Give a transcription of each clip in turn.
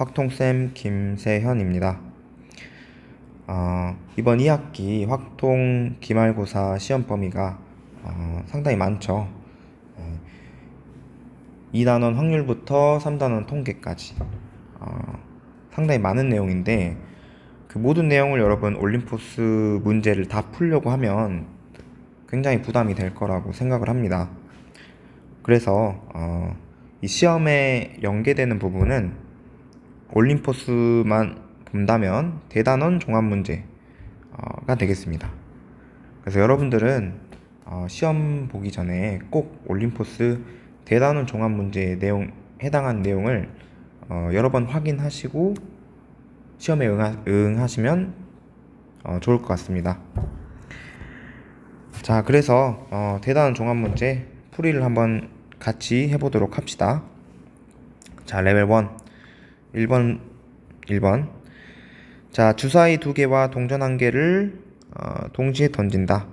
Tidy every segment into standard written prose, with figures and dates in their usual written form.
확통쌤 김세현입니다. 이번 2학기 확통 기말고사 시험 범위가 상당히 많죠. 2단원 확률부터 3단원 통계까지 상당히 많은 내용인데, 그 모든 내용을 여러분 올림포스 문제를 다 풀려고 하면 굉장히 부담이 될 거라고 생각을 합니다. 그래서 이 시험에 연계되는 부분은 올림포스만 본다면 대단원 종합문제가 되겠습니다. 그래서 여러분들은 시험 보기 전에 꼭 올림포스 대단원 종합문제 해당한 내용을 여러 번 확인하시고 시험에 응하시면 좋을 것 같습니다. 자, 그래서 대단원 종합문제 풀이를 한번 같이 해보도록 합시다. 자, 레벨 1 1번. 자, 주사위 2개와 동전 1개를 동시에 던진다.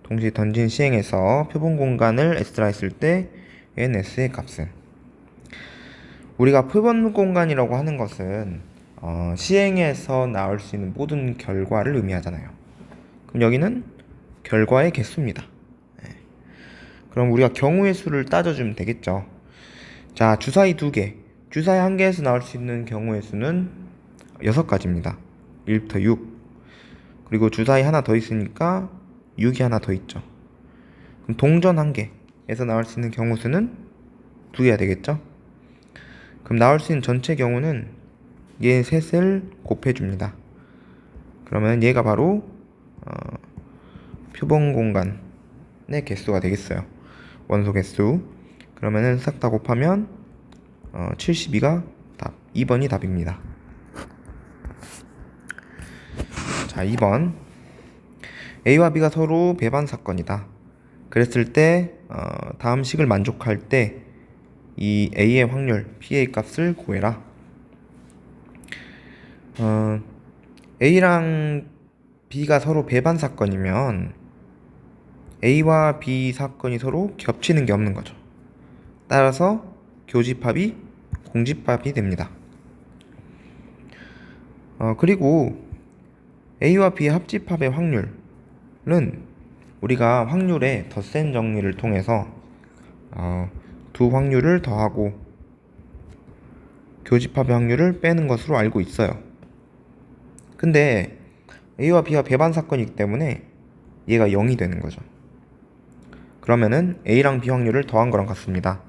동시에 던진 시행에서 표본 공간을 S라 했을 때 NS의 값은, 우리가 표본 공간이라고 하는 것은 시행에서 나올 수 있는 모든 결과를 의미하잖아요. 그럼 여기는 결과의 개수입니다. 그럼 우리가 경우의 수를 따져주면 되겠죠. 자, 주사위 2개, 주사위 1개에서 나올 수 있는 경우의 수는 6가지입니다. 1부터 6. 그리고 주사위 하나 더 있으니까 6이 하나 더 있죠. 그럼 동전 1개에서 나올 수 있는 경우 수는 2개가 되겠죠. 그럼 나올 수 있는 전체 경우는 얘 셋을 곱해줍니다. 그러면 얘가 바로 표본 공간의 개수가 되겠어요. 원소 개수. 그러면은 싹 다 곱하면 72가 답. 2번이 답입니다. 자, 2번. A와 B가 서로 배반 사건이다. 그랬을 때 다음 식을 만족할 때 이 A의 확률, PA 값을 구해라. A랑 B가 서로 배반 사건이면 A와 B 사건이 서로 겹치는 게 없는 거죠. 따라서 교집합이 공집합이 됩니다. 그리고 A와 B의 합집합의 확률은 우리가 확률의 덧셈 정리를 통해서 두 확률을 더하고 교집합의 확률을 빼는 것으로 알고 있어요. 근데 A와 B가 배반 사건이기 때문에 얘가 0이 되는 거죠. 그러면은 A랑 B 확률을 더한 거랑 같습니다.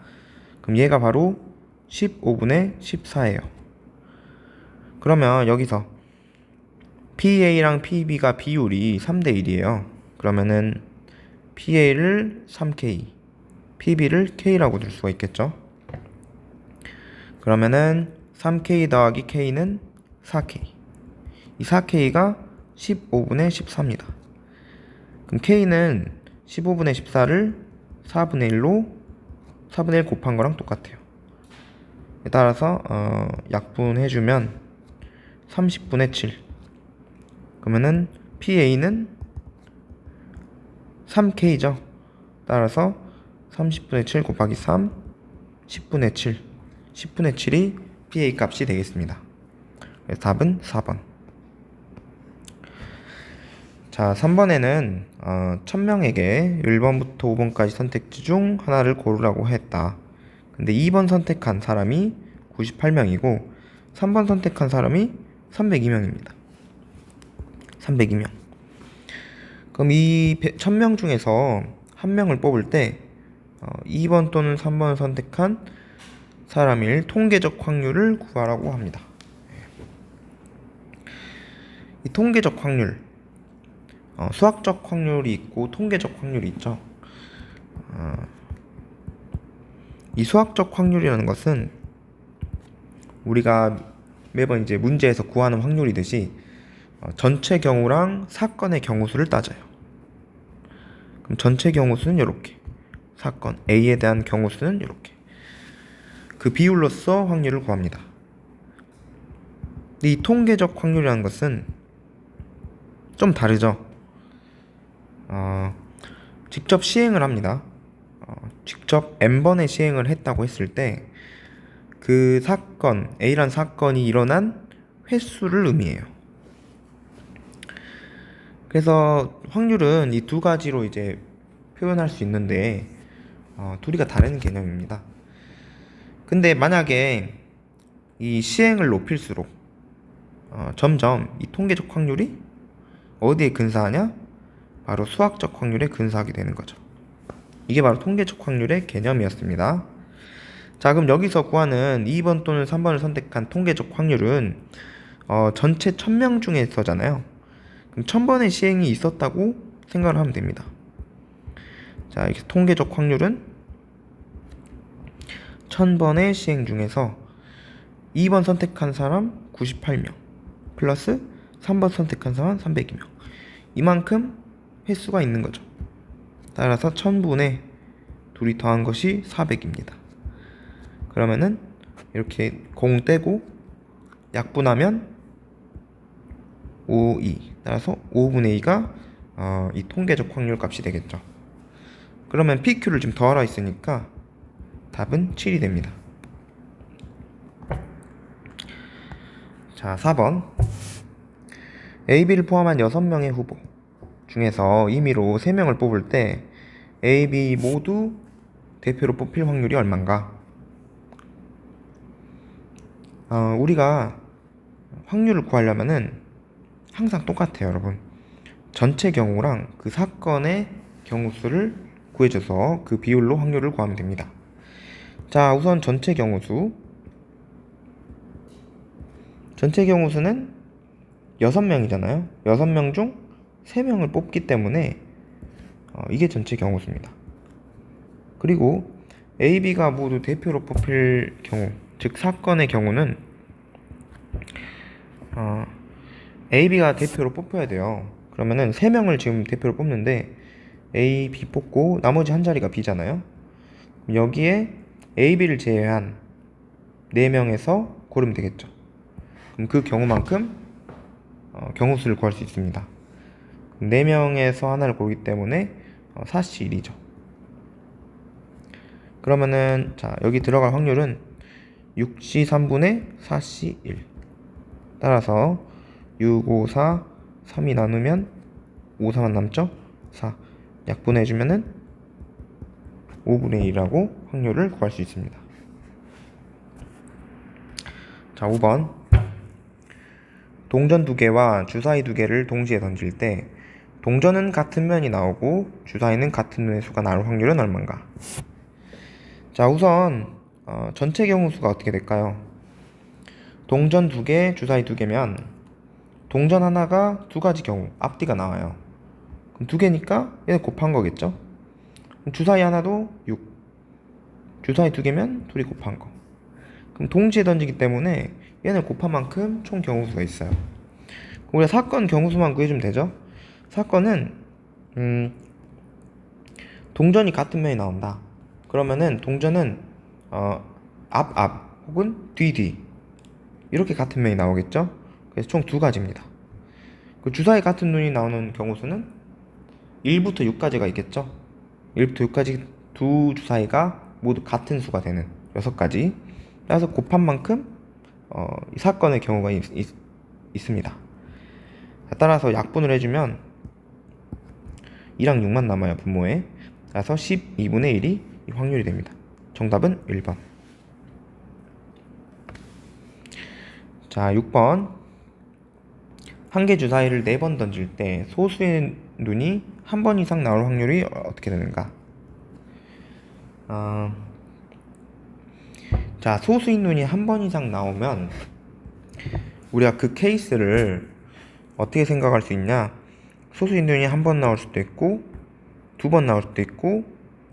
그럼 얘가 바로 15분의 14예요. 그러면 여기서 PA랑 PB가 비율이 3대 1이에요. 그러면은 PA를 3K, PB를 K라고 둘 수가 있겠죠. 그러면은 3K 더하기 K는 4K. 이 4K가 15분의 14입니다. 그럼 K는 15분의 14를 4분의 1로 4분의 1 곱한 거랑 똑같아요. 따라서 약분해주면 30분의 7. 그러면은 PA는 3K죠. 따라서 30분의 7 곱하기 3, 10분의 7. 10분의 7이 PA 값이 되겠습니다. 그래서 답은 4번. 자, 3번에는 1000명에게 1번부터 5번까지 선택지 중 하나를 고르라고 했다. 근데 2번 선택한 사람이 98명이고 3번 선택한 사람이 302명입니다. 302명. 그럼 이 1000명 중에서 한 명을 뽑을 때 2번 또는 3번을 선택한 사람일 통계적 확률을 구하라고 합니다. 이 통계적 확률, 수학적 확률이 있고 통계적 확률이 있죠. 이 수학적 확률이라는 것은 우리가 매번 이제 문제에서 구하는 확률이듯이 전체 경우랑 사건의 경우수를 따져요. 그럼 전체 경우수는 이렇게, 사건 A에 대한 경우수는 이렇게, 그 비율로서 확률을 구합니다. 이 통계적 확률이라는 것은 좀 다르죠. 직접 시행을 합니다. 직접 n번의 시행을 했다고 했을 때 그 사건, A란 사건이 일어난 횟수를 의미해요. 그래서 확률은 이 두 가지로 이제 표현할 수 있는데 둘이가 다른 개념입니다. 근데 만약에 이 시행을 높일수록 점점 이 통계적 확률이 어디에 근사하냐? 바로 수학적 확률에 근사하게 되는 거죠. 이게 바로 통계적 확률의 개념이었습니다. 자, 그럼 여기서 구하는 2번 또는 3번을 선택한 통계적 확률은 전체 1000명 중에서잖아요. 그럼 1000번의 시행이 있었다고 생각을 하면 됩니다. 자, 이렇게 통계적 확률은 1000번의 시행 중에서 2번 선택한 사람 98명 플러스 3번 선택한 사람 302명, 이만큼 횟수가 있는 거죠. 따라서 1000분의 둘이 더한 것이 400입니다. 그러면은 이렇게 공 떼고 약분하면 5, 2. 따라서 5분의 2가 이 통계적 확률 값이 되겠죠. 그러면 PQ를 지금 더하라 했으니까 답은 7이 됩니다. 자, 4번. A, B를 포함한 6명의 후보 중에서 임의로 3명을 뽑을 때 A, B 모두 대표로 뽑힐 확률이 얼마인가? 우리가 확률을 구하려면은 항상 똑같아요, 여러분. 전체 경우랑 그 사건의 경우수를 구해줘서 그 비율로 확률을 구하면 됩니다. 자, 우선 전체 경우수. 전체 경우수는 6명이잖아요. 6명 중 3명을 뽑기 때문에 이게 전체 경우수입니다. 그리고 A, B가 모두 대표로 뽑힐 경우, 즉 사건의 경우는 A, B가 대표로 뽑혀야 돼요. 그러면은 3명을 지금 대표로 뽑는데 A, B 뽑고 나머지 한 자리가 B잖아요. 여기에 A, B를 제외한 4명에서 고르면 되겠죠. 그럼 그 경우만큼 경우수를 구할 수 있습니다. 4명에서 하나를 고르기 때문에 4시 1이죠. 그러면은 자, 여기 들어갈 확률은 6시 3분의 4시 1. 따라서 6, 5, 4, 3이 나누면 5, 4만 남죠? 4. 약분해주면은 5분의 1이라고 확률을 구할 수 있습니다. 자, 5번. 동전 2개와 주사위 2개를 동시에 던질 때 동전은 같은 면이 나오고 주사위는 같은 면의 수가 나올 확률은 얼마인가? 자, 우선 전체 경우수가 어떻게 될까요? 동전 2개, 주사위 2개면 동전 하나가 2가지 경우 앞뒤가 나와요. 그럼 2개니까 얘는 곱한 거겠죠? 그럼 주사위 하나도 6, 주사위 2개면 둘이 곱한 거. 그럼 동시에 던지기 때문에 얘는 곱한 만큼 총 경우수가 있어요. 우리가 사건 경우수만 구해주면 되죠? 사건은 동전이 같은 면이 나온다. 그러면은 동전은 앞 혹은 뒤 이렇게 같은 면이 나오겠죠? 그래서 총 2가지입니다. 그 주사위 같은 눈이 나오는 경우수는 1부터 6까지가 있겠죠? 1부터 6까지 두 주사위가 모두 같은 수가 되는 6가지. 따라서 곱한 만큼 이 사건의 경우가 있습니다. 따라서 약분을 해주면 2랑 6만 남아요, 분모에. 따라서 12분의 1이 이 확률이 됩니다. 정답은 1번. 자, 6번. 한 개 주사위를 4번 던질 때 소수의 눈이 한 번 이상 나올 확률이 어떻게 되는가? 자, 소수인 눈이 한 번 이상 나오면 우리가 그 케이스를 어떻게 생각할 수 있냐? 소수인 눈이 한 번 나올 수도 있고 2번 나올 수도 있고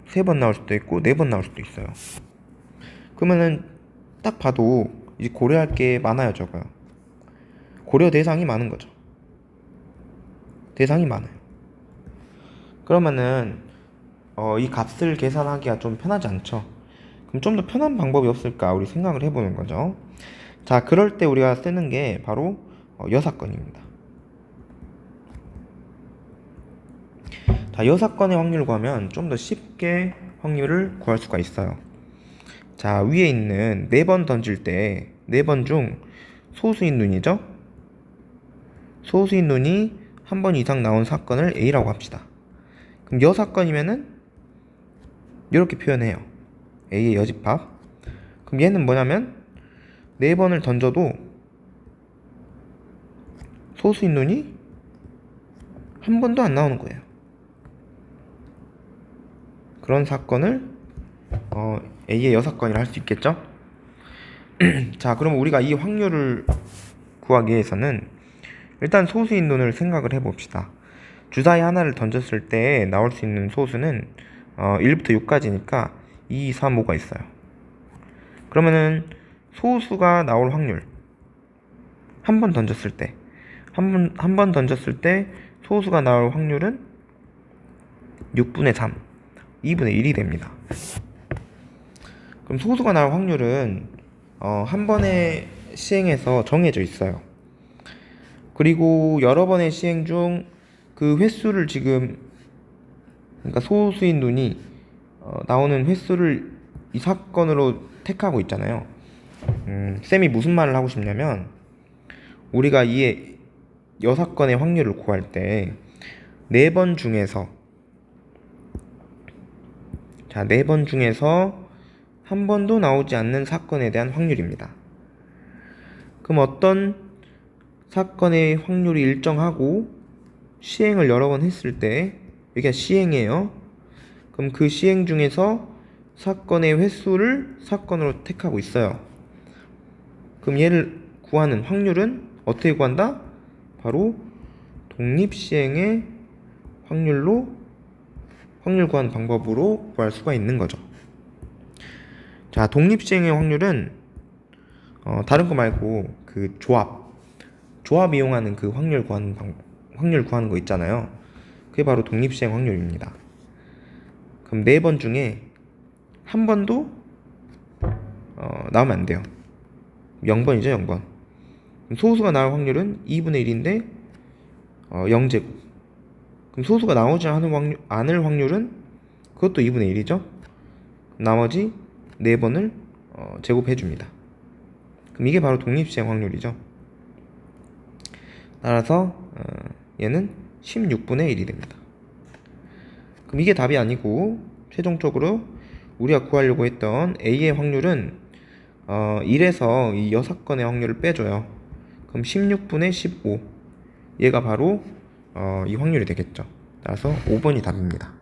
3번 나올 수도 있고 4번 나올 수도 있어요. 그러면은 딱 봐도 이제 고려할 게 많아요, 적어요. 고려 대상이 많은 거죠. 대상이 많아요. 그러면은 이 값을 계산하기가 좀 편하지 않죠? 그럼 좀 더 편한 방법이 없을까 우리 생각을 해보는 거죠. 자, 그럴 때 우리가 쓰는 게 바로 여사건입니다. 자, 여사건의 확률을 구하면 좀 더 쉽게 확률을 구할 수가 있어요. 자, 위에 있는 4번 던질 때 4번 중 소수인 눈이죠? 소수인 눈이 한 번 이상 나온 사건을 A라고 합시다. 그럼 여 사건이면은 이렇게 표현해요. A의 여집합. 그럼 얘는 뭐냐면 4번을 던져도 소수인 눈이 한 번도 안 나오는 거예요. 그런 사건을 A의 여사건이라 할 수 있겠죠? 자, 그럼 우리가 이 확률을 구하기 위해서는 일단 소수인 눈을 생각을 해봅시다. 주사위 하나를 던졌을 때 나올 수 있는 소수는 1부터 6까지니까 2, 3, 5가 있어요. 그러면은 소수가 나올 확률 한 번 던졌을 때 한 번 던졌을 때 소수가 나올 확률은 6분의 3, 2분의 1이 됩니다. 그럼 소수가 나올 확률은 한 번의 시행에서 정해져 있어요. 그리고 여러 번의 시행 중 그 횟수를 그러니까 소수인 눈이 나오는 횟수를 이 사건으로 택하고 있잖아요. 쌤이 무슨 말을 하고 싶냐면 우리가 이 여사건의 확률을 구할 때 4번 중에서 자, 4번 중에서 한 번도 나오지 않는 사건에 대한 확률입니다. 그럼 어떤 사건의 확률이 일정하고 시행을 여러 번 했을 때 여기가 시행이에요. 그럼 그 시행 중에서 사건의 횟수를 사건으로 택하고 있어요. 그럼 얘를 구하는 확률은 어떻게 구한다? 바로 독립시행의 확률 구하는 방법으로 구할 수가 있는 거죠. 자, 독립시행의 확률은 다른 거 말고 그 조합 이용하는 그 확률 구하는 거 있잖아요. 그게 바로 독립시행 확률입니다. 그럼 4번 중에 한 번도 나오면 안 돼요. 0번이죠, 0번. 소수가 나올 확률은 2분의 1인데 0제곱. 그럼 소수가 나오지 않을 확률은 그것도 2분의 1이죠. 나머지 4번을 제곱해 줍니다. 그럼 이게 바로 독립시행 확률이죠. 따라서 얘는 16분의 1이 됩니다. 그럼 이게 답이 아니고 최종적으로 우리가 구하려고 했던 A의 확률은 1에서 이 여사건의 확률을 빼줘요. 그럼 16분의 15 얘가 바로 이 확률이 되겠죠. 따라서 5번이 답입니다.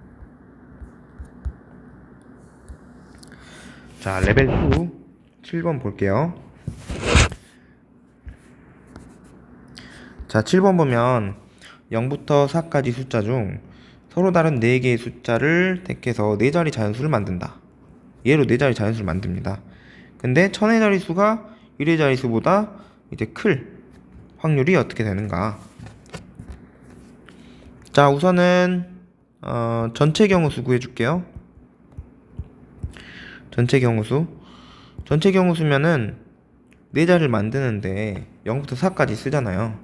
자, 레벨 2 7번 볼게요. 자, 7번 보면 0부터 4까지 숫자 중 서로 다른 4개의 숫자를 택해서 4자리 자연수를 만든다. 얘로 4자리 자연수를 만듭니다. 근데 천의 자릿수가 1의 자릿수보다 이제 클 확률이 어떻게 되는가? 자, 우선은 전체 경우수 구해줄게요. 전체 경우수면은 4자리를 만드는데 0부터 4까지 쓰잖아요.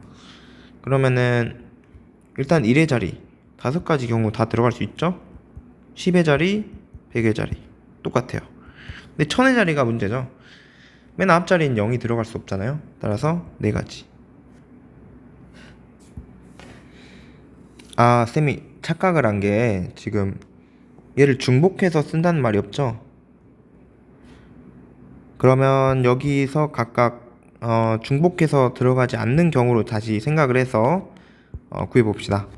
그러면은 일단 1의 자리 5가지 경우 다 들어갈 수 있죠? 10의 자리, 100의 자리 똑같아요. 근데 1000의 자리가 문제죠. 맨 앞자리는 0이 들어갈 수 없잖아요. 따라서 4가지. 아, 쌤이 착각을 한 게 지금 얘를 중복해서 쓴다는 말이 없죠? 그러면 여기서 각각 중복해서 들어가지 않는 경우로 다시 생각을 해서 구해봅시다.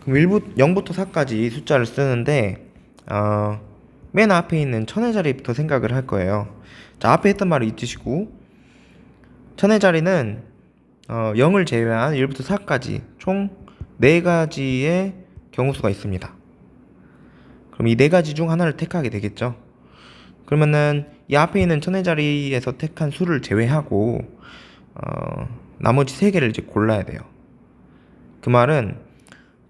그럼 0부터 4까지 숫자를 쓰는데 맨 앞에 있는 천의 자리부터 생각을 할 거예요. 자, 앞에 했던 말을 잊으시고 천의 자리는 0을 제외한 1부터 4까지 총 4가지의 경우수가 있습니다. 그럼 이 4가지 중 하나를 택하게 되겠죠. 그러면은 이 앞에 있는 천의 자리에서 택한 수를 제외하고 나머지 3개를 이제 골라야 돼요. 그 말은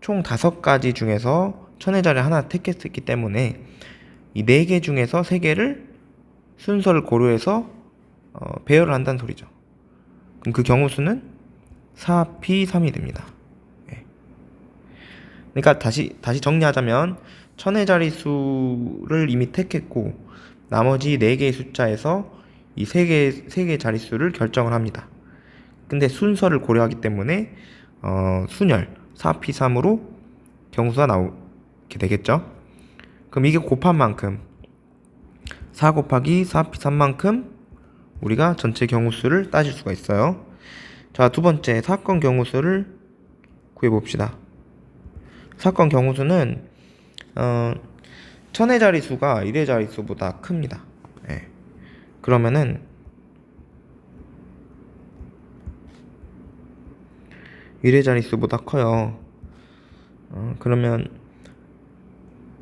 총 5가지 중에서 천의 자리 하나 택했기 때문에 이 4개 중에서 3개를 순서를 고려해서 배열을 한다는 소리죠. 그럼 그 경우수는 4p3이 됩니다. 네. 그러니까 다시 정리하자면 천의 자리 수를 이미 택했고 나머지 4개의 숫자에서 이 3개의 자릿수를 결정을 합니다. 근데 순서를 고려하기 때문에 순열 4p3으로 경수가 나오게 되겠죠. 그럼 이게 곱한 만큼 4 곱하기 4p3만큼 우리가 전체 경우수를 따질 수가 있어요. 자, 두 번째 사건 경우수를 구해봅시다. 사건 경우수는 천의 자릿수가 1의 자릿수보다 큽니다. 예. 그러면은 1의 자릿수보다 커요. 그러면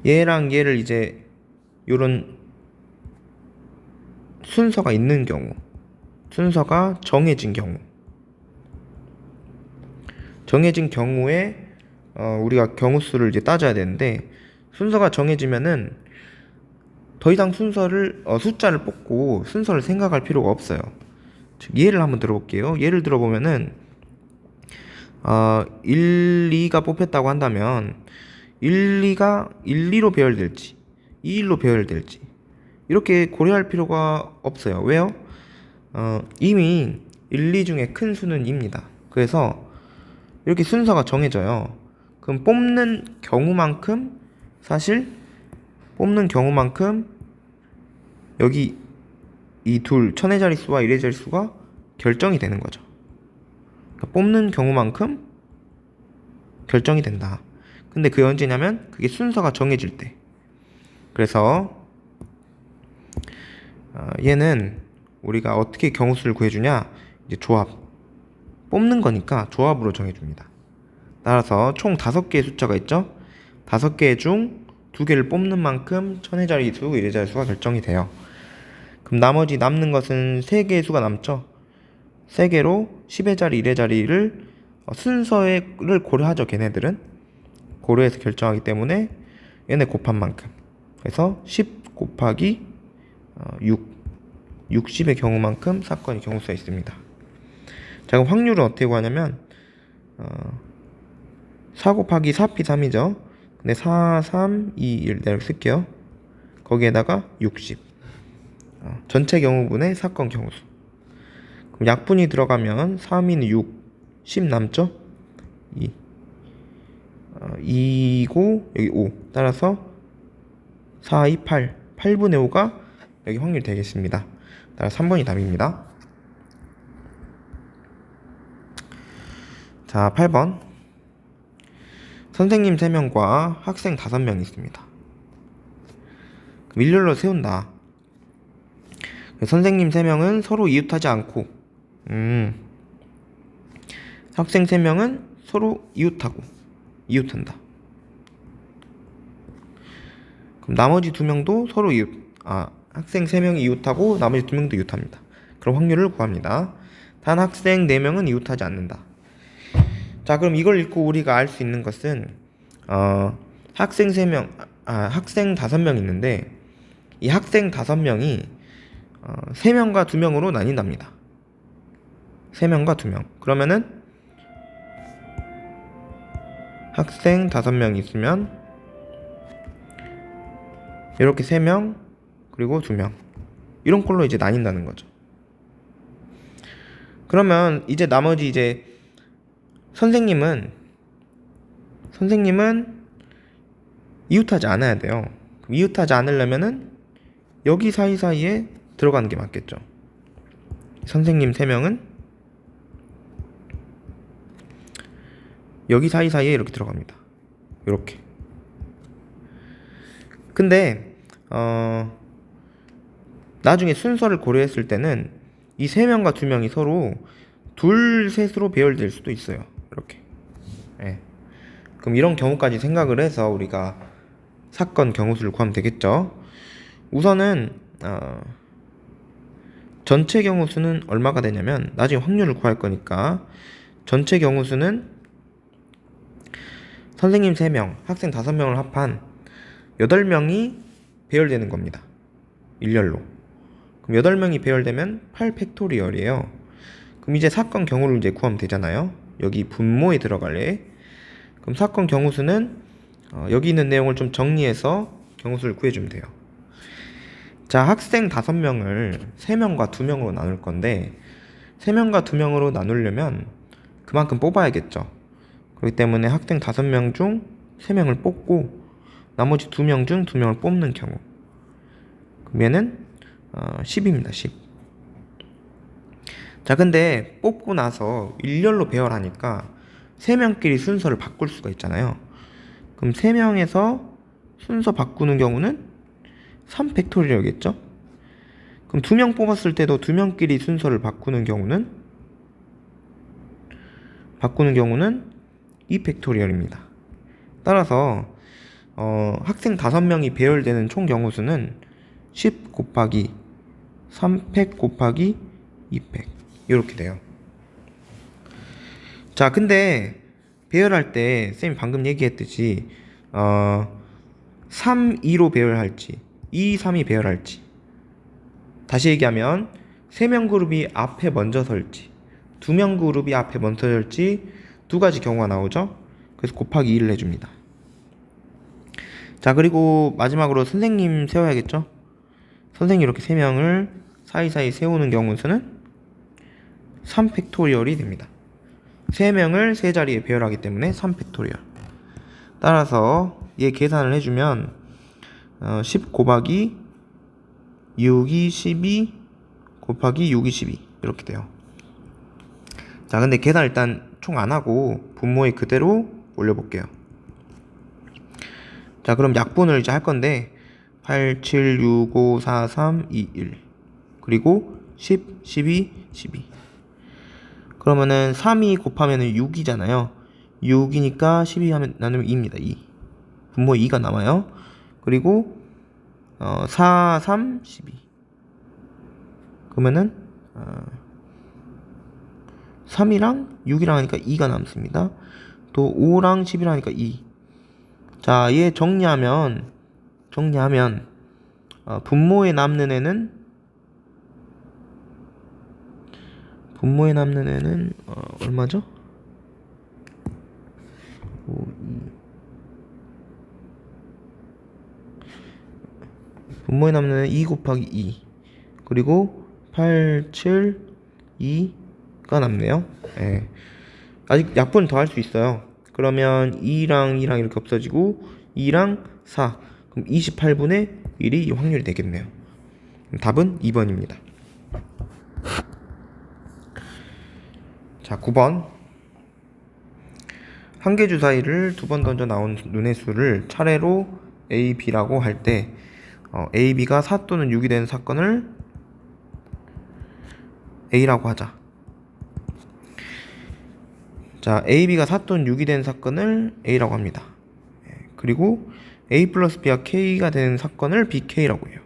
얘랑 얘를 이제 요런 순서가 있는 경우, 순서가 정해진 경우에 우리가 경우수를 이제 따져야 되는데, 순서가 정해지면은 더 이상 숫자를 뽑고 순서를 생각할 필요가 없어요. 즉, 예를 한번 들어볼게요. 예를 들어보면은 1, 2가 뽑혔다고 한다면 1, 2가 1, 2로 배열될지 2, 1로 배열될지 이렇게 고려할 필요가 없어요. 왜요? 이미 1, 2 중에 큰 수는 2입니다. 그래서 이렇게 순서가 정해져요. 그럼 뽑는 경우만큼 여기 이 둘 천의 자릿수와 1의 자릿수가 결정이 되는 거죠. 그러니까 뽑는 경우만큼 결정이 된다. 근데 그게 언제냐면 그게 순서가 정해질 때. 그래서 얘는 우리가 어떻게 경우수를 구해주냐, 이제 조합, 뽑는 거니까 조합으로 정해줍니다. 따라서 총 5개의 숫자가 있죠. 5개 중 2개를 뽑는 만큼 천의 자릿수, 1의 자릿수가 결정이 돼요. 그럼 나머지 남는 것은 3개의 수가 남죠. 3개로 10의 자리, 1의 자리를 순서를 고려하죠. 걔네들은 고려해서 결정하기 때문에 얘네 곱한 만큼, 그래서 10 곱하기 60의 경우만큼 사건이 경우수가 있습니다. 자, 그럼 확률은 어떻게 구하냐면 4 곱하기 4p3이죠. 근데 4, 3, 2, 1 이렇게 쓸게요. 거기에다가 60 전체 경우분의 사건 경우수. 그럼 약분이 들어가면 3인 6, 10 남죠? 2고 여기 5. 따라서 4, 2, 8. 8분의 5가 여기 확률이 되겠습니다. 따라서 3번이 답입니다. 자, 8번. 선생님 3명과 학생 5명이 있습니다. 그럼 일렬로 세운다. 선생님 3명은 서로 이웃하지 않고 학생 3명은 서로 이웃한다. 그럼 나머지 2명도 서로 학생 3명이 이웃하고 나머지 2명도 이웃합니다. 그럼 확률을 구합니다. 단 학생 4명은 이웃하지 않는다. 자, 그럼 이걸 읽고 우리가 알 수 있는 것은 학생 5명 있는데 이 학생 5명이 3명과 2명으로 나뉜답니다. 3명과 2명. 그러면은 학생 5명이 있으면 이렇게 3명 그리고 2명 이런 꼴로 이제 나뉜다는 거죠. 그러면 이제 나머지 이제 선생님은 이웃하지 않아야 돼요. 그럼 이웃하지 않으려면은 여기 사이사이에 들어가는 게 맞겠죠. 선생님 3명은 여기 사이사이에 이렇게 들어갑니다. 이렇게. 근데 나중에 순서를 고려했을 때는 이 3명과 2명이 서로 둘, 셋으로 배열될 수도 있어요. 이렇게. 네. 그럼 이런 경우까지 생각을 해서 우리가 사건 경우수를 구하면 되겠죠. 우선은 전체 경우수는 얼마가 되냐면 나중에 확률을 구할 거니까 전체 경우수는 선생님 3명, 학생 5명을 합한 8명이 배열되는 겁니다. 일렬로. 그럼 8명이 배열되면 8팩토리얼이에요. 그럼 이제 사건 경우를 이제 구하면 되잖아요. 여기 분모에 들어갈래. 그럼 사건 경우수는 여기 있는 내용을 좀 정리해서 경우수를 구해주면 돼요. 자, 학생 5명을 3명과 2명으로 나눌 건데 3명과 2명으로 나누려면 그만큼 뽑아야겠죠. 그렇기 때문에 학생 5명 중 3명을 뽑고 나머지 2명 중 2명을 뽑는 경우, 그러면은 10입니다. 10. 자, 근데 뽑고 나서 일렬로 배열하니까 3명끼리 순서를 바꿀 수가 있잖아요. 그럼 3명에서 순서 바꾸는 경우는 3팩토리얼이겠죠? 그럼 2명 뽑았을 때도 2명끼리 순서를 바꾸는 경우는 2팩토리얼입니다. 따라서 학생 5명이 배열되는 총 경우 수는 10 곱하기 3팩 곱하기 2팩 이렇게 돼요. 자, 근데 배열할 때 쌤이 방금 얘기했듯이 3, 2로 배열할지 2, 3이 배열할지, 다시 얘기하면 3명 그룹이 앞에 먼저 설지 2명 그룹이 앞에 먼저 설지 두 가지 경우가 나오죠. 그래서 곱하기 2를 해줍니다. 자, 그리고 마지막으로 선생님 세워야겠죠. 선생님 이렇게 3명을 사이사이 세우는 경우 수는 3팩토리얼이 됩니다. 3명을 3자리에 배열하기 때문에 3팩토리얼. 따라서 얘 계산을 해주면 10 곱하기 6이 12 곱하기 6이 12 이렇게 돼요. 자, 근데 계산 일단 총 안하고 분모에 그대로 올려볼게요. 자, 그럼 약분을 이제 할 건데 8, 7, 6, 5, 4, 3, 2, 1 그리고 10, 12, 12. 그러면은 3이 곱하면은 6이잖아요 6이니까 12 하면 나누면 2입니다 2. 분모에 2가 남아요. 그리고 4, 3, 12 그러면은 3이랑 6이랑 하니까 2가 남습니다. 또 5랑 11이랑 하니까 2. 자, 얘 정리하면 분모에 남는 애는 얼마죠? 5, 2. 분모에 남는 애는 2 곱하기 2 그리고 8, 7, 2가 남네요. 네. 아직 약분 더 할 수 있어요. 그러면 2랑 2랑 이렇게 없어지고 2랑 4 그럼 28분의 1이 이 확률이 되겠네요. 답은 2번입니다. 자, 9번. 한 개 주사위를 2번 던져 나온 눈의 수를 차례로 A, B라고 할 때 A, B가 4 또는 6이 되는 사건을 A라고 하자. 자, A, B가 4 또는 6이 되는 사건을 A라고 합니다. 그리고 A 플러스 B가 K가 되는 사건을 BK라고 해요.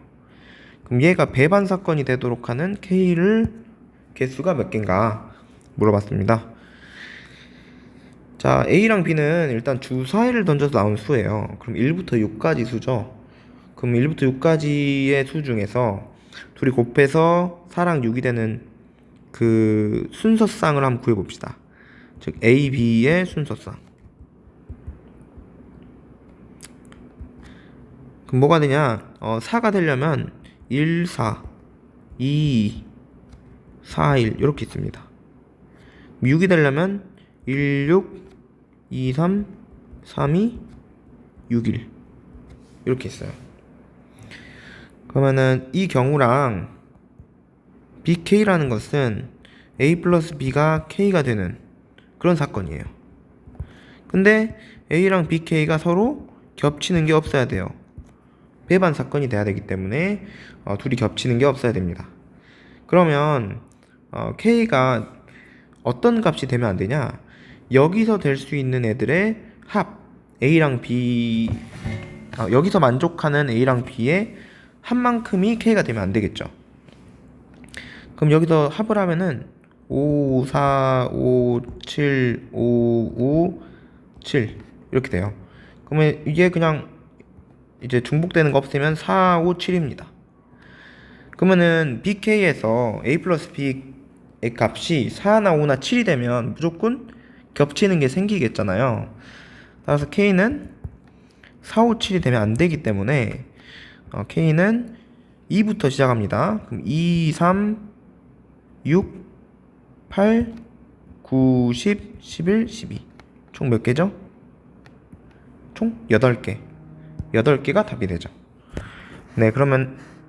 그럼 얘가 배반 사건이 되도록 하는 K를 개수가 몇 개인가 물어봤습니다. 자, A랑 B는 일단 주사위를 던져서 나온 수예요. 그럼 1부터 6까지 수죠. 그럼 1부터 6까지의 수 중에서 둘이 곱해서 4랑 6이 되는 그 순서쌍을 한번 구해봅시다. 즉 A, B의 순서쌍. 그럼 뭐가 되냐? 4가 되려면 1, 4, 2, 4, 1 이렇게 있습니다. 6이 되려면 1, 6, 2, 3, 3, 2, 6, 1 이렇게 있어요. 그러면은 이 경우랑 BK라는 것은 A 플러스 B가 K가 되는 그런 사건이에요. 근데 A랑 BK가 서로 겹치는 게 없어야 돼요. 배반 사건이 돼야 되기 때문에 둘이 겹치는 게 없어야 됩니다. 그러면 K가 어떤 값이 되면 안 되냐? 여기서 될 수 있는 애들의 합 A랑 B 여기서 만족하는 A랑 B의 합만큼이 K가 되면 안 되겠죠. 그럼 여기서 합을 하면은 5, 4, 5, 7, 5, 5, 7 이렇게 돼요. 그러면 이게 그냥 이제 중복되는 거 없으면 4, 5, 7입니다. 그러면은 BK에서 A 플러스 B의 값이 4나 5나 7이 되면 무조건 겹치는 게 생기겠잖아요. 따라서 K는 4, 5, 7이 되면 안 되기 때문에 K는 2부터 시작합니다. 그럼 2, 3, 6, 8, 9, 10, 11, 12. 총 몇 개죠? 총 8개. 8개가 답이 되죠. 네, 그러면